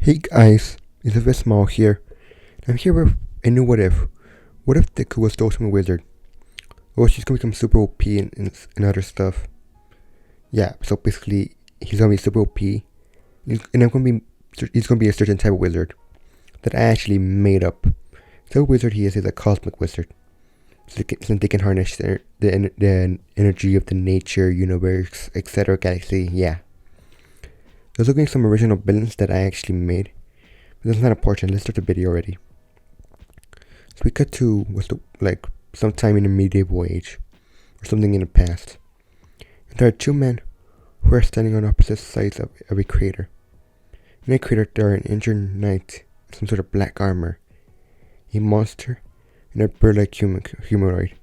Hey guys, it's a bit small here. I'm here with a new what if. What if Deku was the ultimate wizard? Oh, she's gonna become super OP and other stuff. Yeah, so basically, he's gonna be super OP. He's gonna be a certain type of wizard that I actually made up. The wizard he is a cosmic wizard. So they can harness the energy of the nature, universe, etc. galaxy, yeah. There's looking at some original villains that I actually made. But that's not important. Let's start the video already. So we cut to sometime in the medieval age, or something in the past. And there are two men who are standing on opposite sides of a crater. In a crater there are an injured knight, some sort of black armor, a monster, and a bird-like humanoid,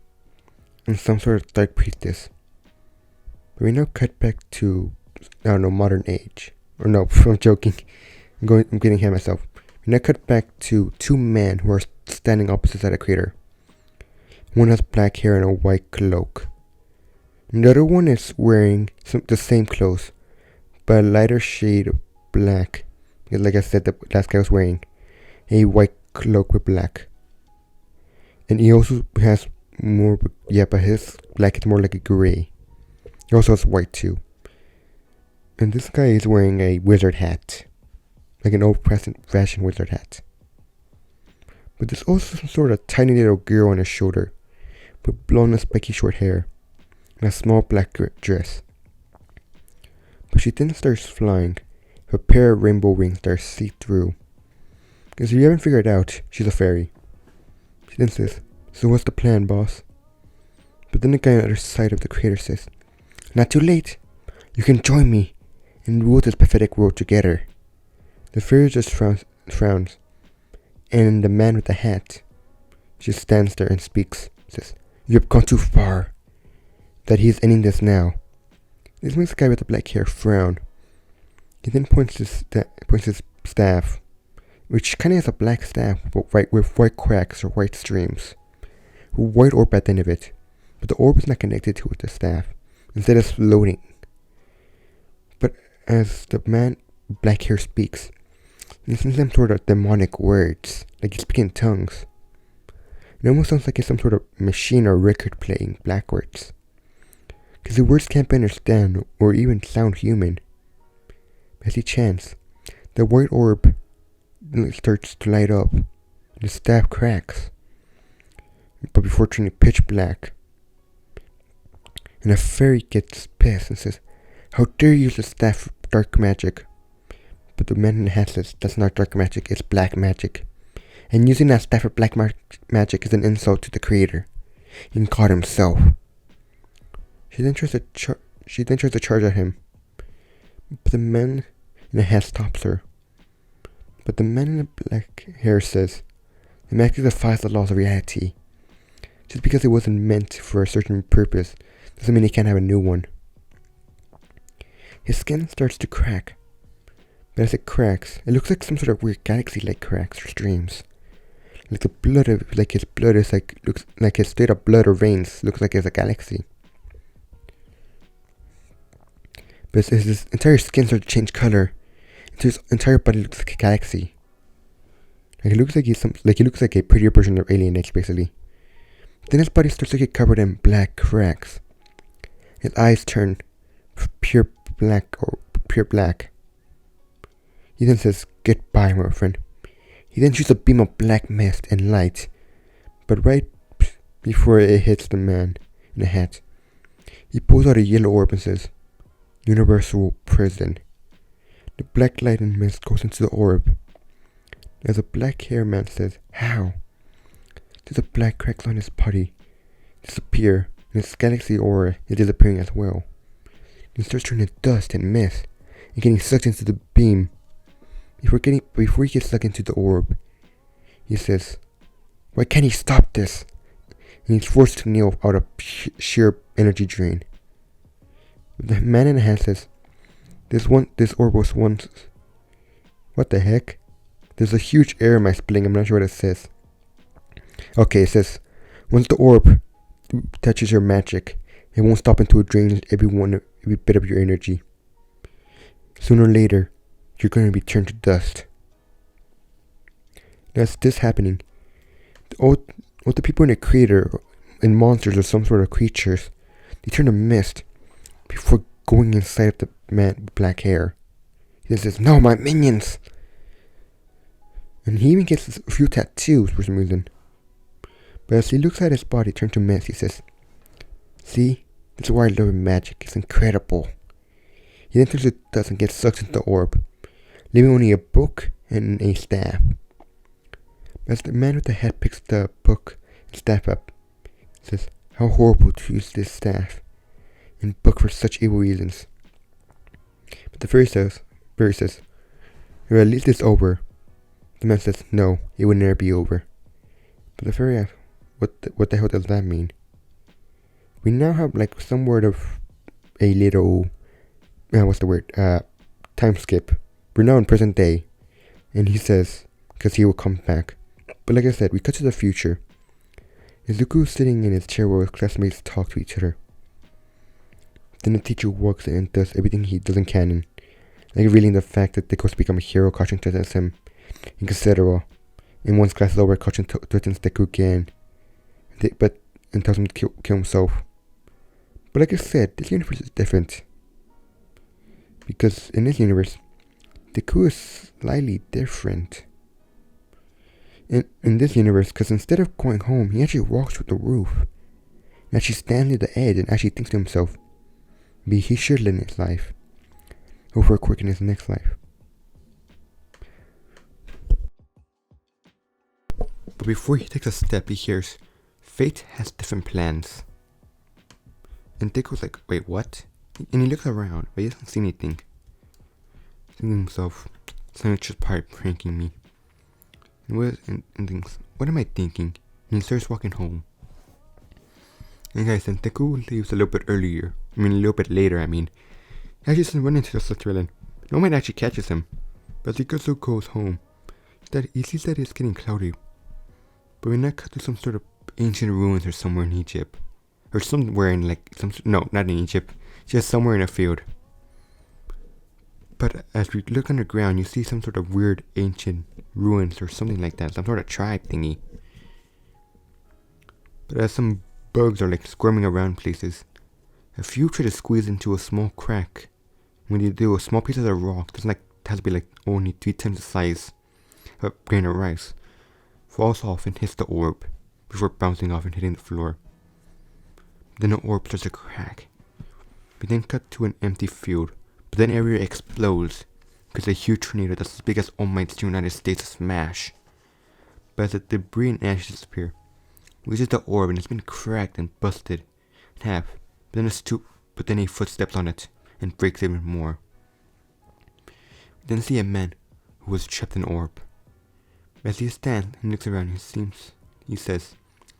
and some sort of dark priestess. But we now cut back to, I don't know, modern age. Or no, I'm joking. I'm getting ahead of myself. We now cut back to two men who are standing opposite side of the crater. One has black hair and a white cloak. And the other one is wearing the same clothes, but a lighter shade of black. Like I said, the last guy was wearing a white cloak with black. And he also has more, but his black is more like a gray. He also has white too. And this guy is wearing a wizard hat. Like an old-fashioned wizard hat. But there's also some sort of tiny little girl on his shoulder, with blonde and spiky short hair, and a small black dress. But she then starts flying, with a pair of rainbow wings that are see-through. Because if you haven't figured it out, she's a fairy. She then says, "So what's the plan, boss?" But then the guy on the other side of the crater says, "Not too late. You can join me and rule this pathetic world together." The fairy just frowns, and the man with the hat just stands there and speaks, says, "You've gone too far, that he's ending this now." This makes the guy with the black hair frown. He then points his staff, which kind of is a black staff with white cracks or white streams, with white orb at the end of it, but the orb is not connected to the staff. Instead it's floating. But as the man with black hair speaks, he sends some sort of demonic words, like he's speaking in tongues. It almost sounds like it's some sort of machine or record playing backwards. Because the words can't be understood or even sound human. But as he chants, the white orb starts to light up, and the staff cracks, but before turning pitch black. And a fairy gets pissed and says, "How dare you use the staff for dark magic?" But the man in the hat says, "That's not dark magic, it's black magic. And using that staff for black magic is an insult to the creator, and God himself." She then tries to charge at him, but the man in the hat stops her. But the man in the black hair says, "The magic defies the laws of reality. Just because it wasn't meant for a certain purpose doesn't mean he can't have a new one." His skin starts to crack. But as it cracks, it looks like some sort of weird galaxy-like cracks or streams. Like his blood looks like his straight up blood or veins looks like it's a galaxy. But as his entire skin starts to change color, his entire body looks like a galaxy. Like it looks like a prettier version of Alien X, basically. Then his body starts to get covered in black cracks. His eyes turn pure black. He then says, "Goodbye, my friend." He then shoots a beam of black mist and light, but right before it hits the man in the hat, he pulls out a yellow orb and says, "Universal prison." The black light and mist goes into the orb. As a black hair man says, "How?" The black cracks on his body disappear, and his galaxy aura is disappearing as well. He starts turning to dust and mist, and getting sucked into the beam. Before he gets sucked into the orb, he says, "Why can't he stop this?" And he's forced to kneel out of sheer energy drain. The man in the hat says, This orb was once..." What the heck? There's a huge error in my spelling, I'm not sure what it says. Okay, it says, "Once the orb touches your magic, it won't stop until it drains every bit of your energy. Sooner or later, you're going to be turned to dust." That's this happening. All the people in the crater and monsters or some sort of creatures, they turn to mist before going inside of the man with black hair. He says, "No, my minions!" And he even gets a few tattoos for some reason. But as he looks at his body turn to mist, he says, "See, this is why I love magic. It's incredible." He then turns to dust and gets sucked into the orb, leaving only a book and a staff. As the man with the hat picks the book and staff up, he says, "How horrible to use this staff and book for such evil reasons." But the fairy says, "Well, at least it's over." The man says, "No, it will never be over." But the fairy asks, what the hell does that mean? We now have like some word of a little, time skip. We're now in present day. And he says, because he will come back. But like I said, we cut to the future. Izuku is sitting in his chair while his classmates talk to each other. Then the teacher walks in and does everything he does in canon, like revealing the fact that Deku has become a hero, Caution threatens him, etc. In one's class is over, Caution threatens Deku again, and tells him to kill himself. But like I said, this universe is different. Because in this universe, Deku is slightly different. In this universe, because instead of going home, he actually walks through the roof. And actually stands at the edge and actually thinks to himself, maybe he should live his life. Hope for a quick in his next life. But before he takes a step, he hears, "Fate has different plans." And Deku's like, "Wait, what?" And he looks around, but he doesn't see anything. Thinking to himself, "Someone's just probably pranking me." And thinks, "What am I thinking?" And he starts walking home. And guys, then Deku leaves a little bit later. He actually doesn't run into the Slytherin. No one actually catches him. But as he goes home, he sees that it's getting cloudy. But we now cut to some sort of ancient ruins or somewhere in Egypt. Or somewhere in not in Egypt, just somewhere in a field. But as we look underground, you see some sort of weird ancient ruins or something like that, some sort of tribe thingy. But as some bugs are squirming around places, a few try to squeeze into a small crack. When you do, a small piece of the rock has to be only 3 times the size of a grain of rice, falls off and hits the orb before bouncing off and hitting the floor. Then the orb starts to crack. We then cut to an empty field, but then area explodes because a huge tornado that's as big as almighty United States smash. But as the debris and ashes disappear, we see the orb and it's been cracked and busted in half. But then a foot steps on it and breaks even more. We then see a man who was trapped in an orb. As he stands and looks around, he says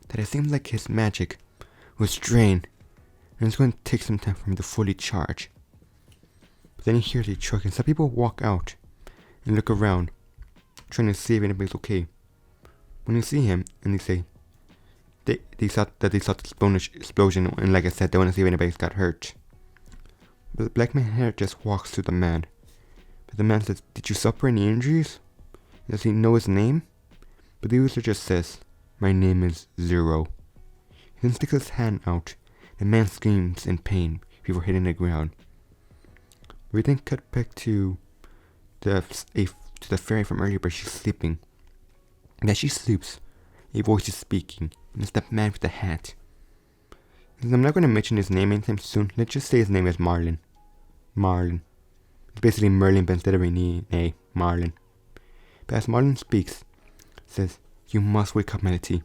that it seems like his magic was drained and it's going to take some time for him to fully charge. But then he hears a truck and some people walk out and look around, trying to see if anybody's okay. When they see him and they say they saw the explosion, and like I said, they want to see if anybody's got hurt. But the black man here just walks to the man. But the man says, "Did you suffer any injuries?" Does he know his name? But the user just says, "My name is Zero." He then sticks his hand out. The man screams in pain before hitting the ground. We then cut back to the fairy from earlier, but she's sleeping. And as she sleeps, a voice is speaking, and it's the man with the hat. And I'm not going to mention his name anytime soon. Let's just say his name is Marlin. Marlin. It's basically Merlin, but instead of a Marlin. But as Marlin speaks, it says, "You must wake up, Melody,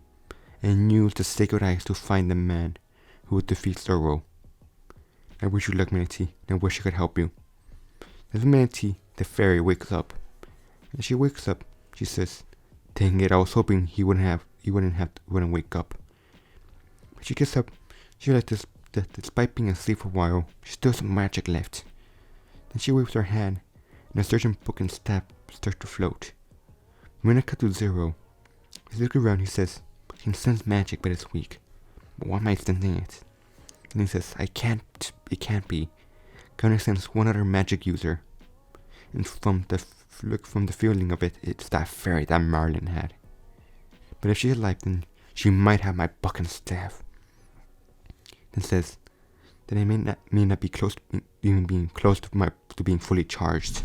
and use the sacred eyes to find the man who would defeat Zoro. I wish you luck, Melody, and I wish I could help you." As Melody, the fairy, wakes up. As she wakes up, she says, "Dang it, I was hoping he wouldn't wake up." But she gets up, she realizes that despite being asleep for a while, she still has some magic left. Then she waves her hand, and a certain book and staff start to float. When I cut to Zero, he looks around, he says, "He can sense magic, but it's weak. But why am I sensing it?" And he says, it can't be. Can I sense one other magic user?" And from the feeling of it, it's that fairy that Marlin had. But if she's alive, then she might have my buck and staff. Then says that I may not be close to even being close to being fully charged.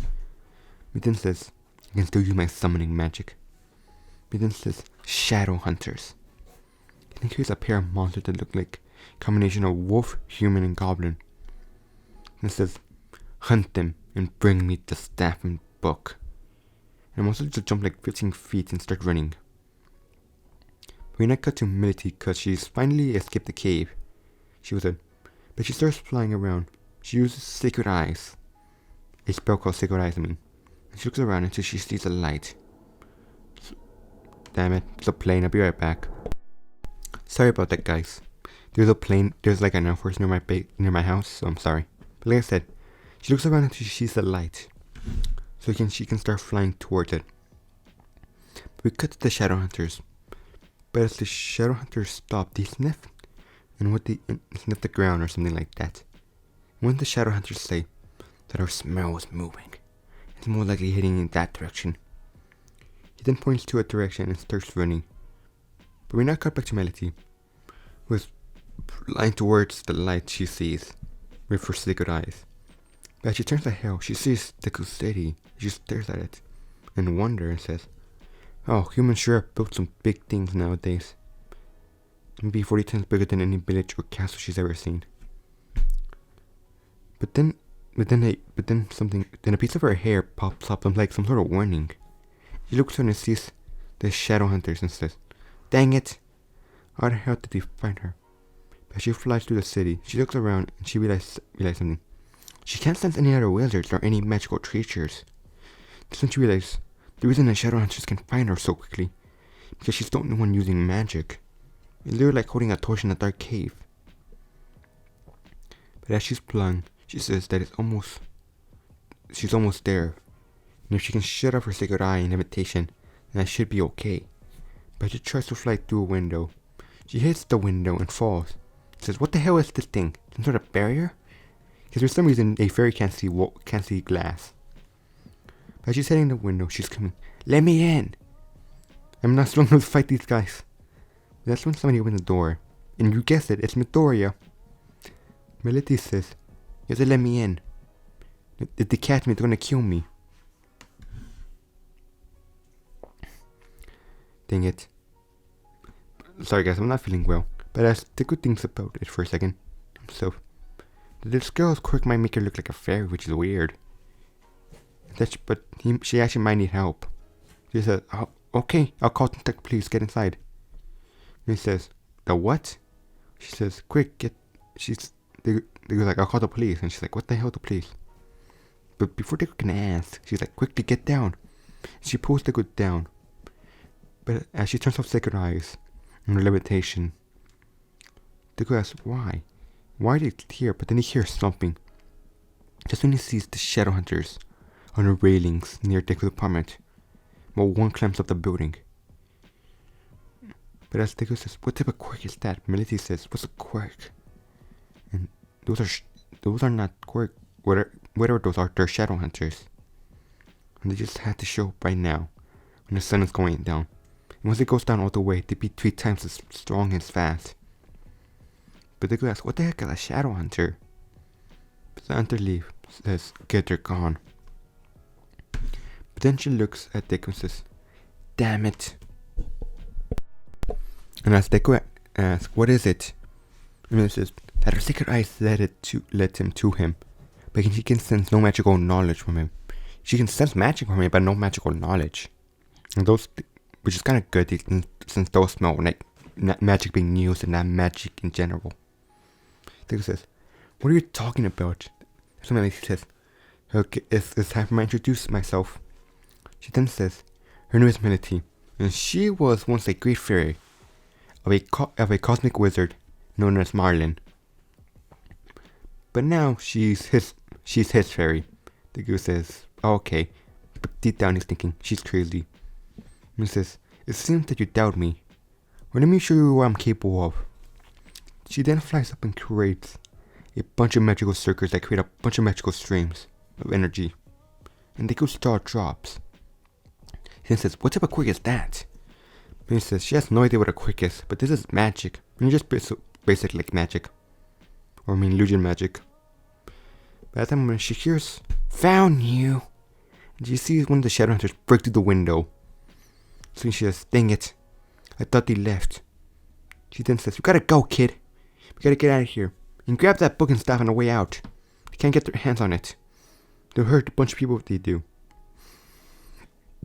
But then says I can still use my summoning magic. But then says shadow hunters. I think here's a pair of monsters that look like a combination of wolf, human, and goblin. And it says hunt them and bring me the staff and book. And I'm also just jump like 15 feet and start running. We now cut to Mility because she's finally escaped the cave. But she starts flying around. She uses Sacred Eyes. A spell called Sacred Eyes, And she looks around until she sees a light. Damn it, it's a plane, I'll be right back. Sorry about that, guys. There's a plane, there's like an Air Force near my house, so I'm sorry. But like I said, she looks around until she sees the light. So she can start flying towards it. But we cut to the Shadow Hunters. But as the Shadow Hunters stop, they sniff. And sniff the ground or something like that. When the Shadow Hunters say that our smell is moving, it's more likely heading in that direction. He then points to a direction and starts running. But we now cut back to Melody, who is flying towards the light she sees with her Sacred Eyes. But as she turns to hell, she sees Deku City. She stares at it in wonder and says, "Oh, humans sure have built some big things nowadays. Maybe 40 times bigger than any village or castle she's ever seen." But then a piece of her hair pops up and like some sort of warning. She looks around and sees the Shadow Hunters and says, "Dang it! How the hell did they find her?" As she flies through the city, she looks around and she realizes something. She can't sense any other wizards or any magical creatures. Then she realizes the reason the Shadow Hunters can find her so quickly because she's the only one using magic. It's literally like holding a torch in a dark cave. But as she's flying, she says that she's almost there. And if she can shut off her Sacred Eye and levitation, then that should be okay. But she tries to fly through a window. She hits the window and falls. She says, "What the hell is this thing? Some sort of barrier?" Because for some reason a fairy can't see glass. But as she's hitting the window, she's screaming, "Let me in! I'm not strong enough to fight these guys." That's when somebody opens the door. And you guessed it, it's Midoriya. Melody says, "You have to let me in. If they catch me, they're gonna kill me." Dang it. Sorry guys, I'm not feeling well. But as Deku thinks about it for a second himself, this girl's quirk might make her look like a fairy, which is weird. She actually might need help. She says, "Oh, okay, I'll call the tech, please get inside." And he says, "The what?" She says, "Quick, they go like, "I'll call the police." And she's like, "What the hell, the police?" But before Deku can ask, she's like, "Quickly, get down." She pulls Deku down. But as she turns off Sacred Eyes and her levitation, Deku asks, "Why? Why did he hear?" But then he hears something. Just when he sees the Shadow Hunters on the railings near Deku's apartment, while one climbs up the building. But as Deku says, "What type of quirk is that?" Melody says, "What's a quirk?" And those are not quirk. Whatever those are, they're Shadow Hunters. And they just had to show up right now, when the sun is going down. And once it goes down all the way, they'd be 3 times as strong and as fast. But Deku asks, "What the heck is a Shadow Hunter?" But the hunter says, "Okay, they're gone." But then she looks at Deku and says, "Damn it." And as Deku asks, "What is it?" And it says that her Sacred Eyes led him to him. But she can sense no magical knowledge from him. She can sense magic from him, but no magical knowledge. And which is kind of good since those smell like magic being used and not magic in general. Deku says, "What are you talking about?" Something like she says, "Okay, it's time for me to introduce myself." She then says, her name is Melody, and she was once a great fairy of a cosmic wizard known as Marlin. But now she's his fairy. Deku says, "Oh, okay," but deep down he's thinking, "She's crazy." And he says, "It seems that you doubt me. Well, let me show you what I'm capable of." She then flies up and creates a bunch of magical circles that create a bunch of magical streams of energy. And Deku's jaw drops. He then says, "What type of quirk is that?" And he says she has no idea what a quirk is, but this is magic. And just basic like magic. Or I mean illusion magic. But at that moment she hears, "Found you!" And she sees one of the shadow hunters break through the window. So she says, "Dang it. I thought they left." She then says, "We gotta go, kid. We gotta get out of here. And grab that book and staff on the way out. They can't get their hands on it. They'll hurt a bunch of people if they do."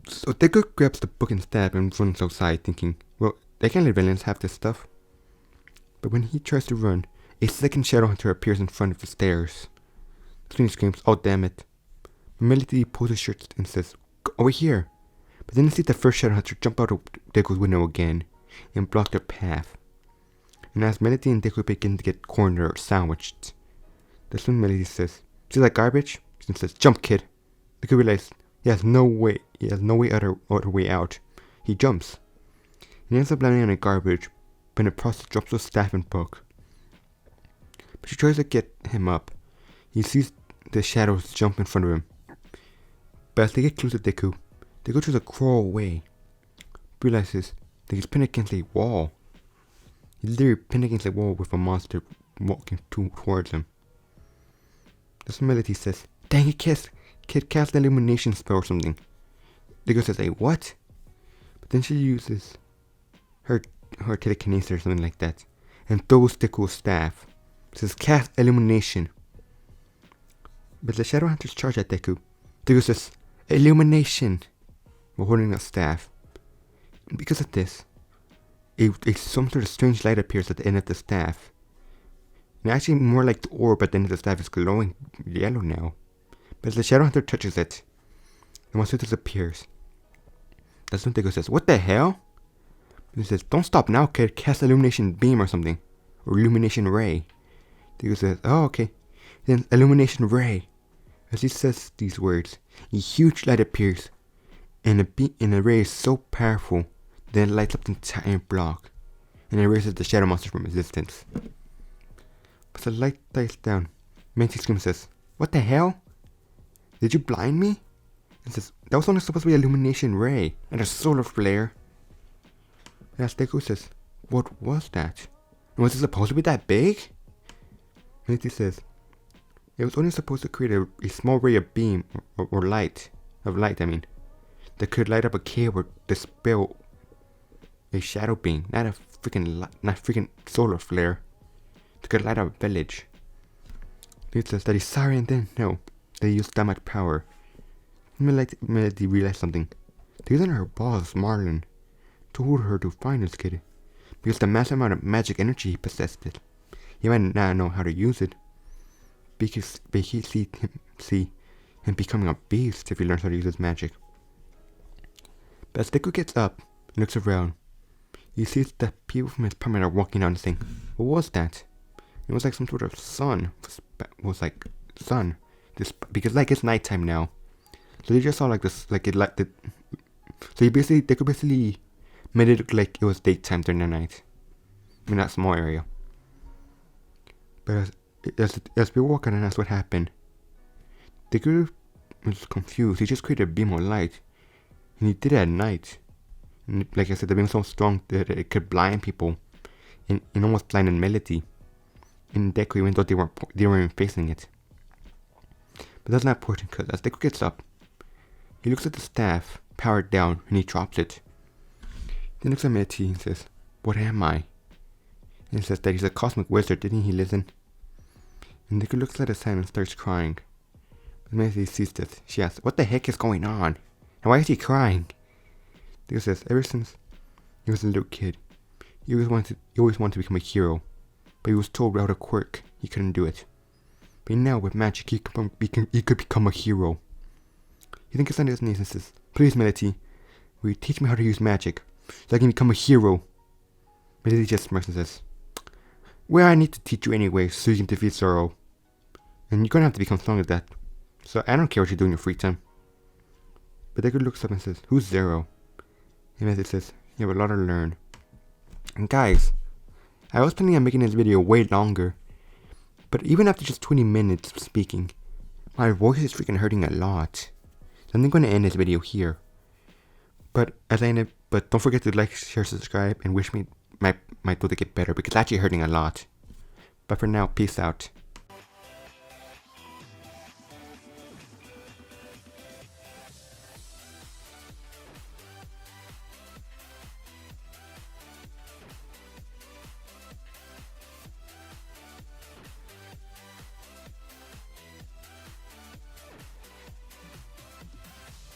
So Deku grabs the book and staff and runs outside thinking, well, they can't let villains have this stuff. But when he tries to run, a second shadow hunter appears in front of the stairs. That's when he screams, "Oh damn it." But Melody pulls his shirt and says, "Over here." But then he sees the first shadow hunter jump out of Deku's window again and block their path. And as Melody and Deku begin to get cornered or sandwiched, that's when Melody says, "See that garbage?" And says, "Jump, kid." Deku realizes he has no way other way out. He jumps. He ends up landing on a garbage, but in the process drops the staff and book. But she tries to get him up. He sees the shadows jump in front of him. But as they get close to Deku tries to crawl away. Realizes that he's pinned against a wall. He's literally pinned against a wall with a monster walking towards him. That's when Melody says, "Dang it, kid, cast an illumination spell or something." Deku says, "A what?" But then she uses her telekinesis or something like that and throws Deku's staff. It says, "Cast illumination." But the shadow hunters charge at Deku. Deku says, "Illumination," while holding a staff. And because of this, some sort of strange light appears at the end of the staff. And actually more like the orb at the end of the staff is glowing yellow now. But as the shadow hunter touches it, the monster disappears. That's when Deku says, "What the hell?" And he says, "Don't stop now, kid. Cast illumination beam or something. Or illumination ray." Deku says, "Oh, okay." Then illumination ray. As he says these words, a huge light appears. And the ray is so powerful that it lights up the entire block. And erases the shadow monster from existence. But the light dies down. Melody screams and says, "What the hell? Did you blind me?" And says, "That was only supposed to be an illumination ray and a solar flare." And as Deku says, "What was that? And was it supposed to be that big?" Melody says, "It was only supposed to create a small ray of beam or light, that could light up a cave or dispel a shadow beam, not freaking solar flare. That could light up a village." It says that he's sorry and didn't know that he used that much power. Melody realized something. The reason her boss, Marlon, told her to find this kid because the massive amount of magic energy he possessed it. He might not know how to use it, because he see him becoming a beast if he learns how to use his magic. But as Deku gets up and looks around, he sees that people from his apartment are walking down and saying, "What was that?" It was like some sort of sun. Because like it's nighttime now. So they just saw like this, like it like the. So Deku basically made it look like it was daytime during the night. In that small area. But as we walk on and ask what happened, Deku was confused. He just created a beam of light. And he did it at night. And like I said, the beam was so strong that it could blind people. And almost blinded Melody. And Deku, even though they weren't even facing it. But that's not important, because as Deku gets up, he looks at the staff, powered down, and he drops it. Then looks at Melody and says, "What am I?" And he says that he's a cosmic wizard. Didn't he listen? And Deku looks at his hand and starts crying. But Melody sees this. She asks, "What the heck is going on? And why is he crying?" Deku says, ever since he was a little kid, he always wanted to become a hero. But he was told without a quirk, he couldn't do it. But now with magic, he could become a hero. He thinks on his knees and says, "Please, Melody, will you teach me how to use magic so I can become a hero?" Melody just smirks and says, "Well, I need to teach you anyway so you can defeat Zoro. And you're gonna have to become strong at that. So I don't care what you do in your free time." But Deku looks up and says, "Who's Zero?" And Melody says, "You have a lot to learn." And guys, I was planning on making this video way longer. But even after just 20 minutes of speaking, my voice is freaking hurting a lot. So I'm going to end this video here. But as I end it, But don't forget to like, share, subscribe, and wish me my toe to get better because it's actually hurting a lot. But for now, peace out.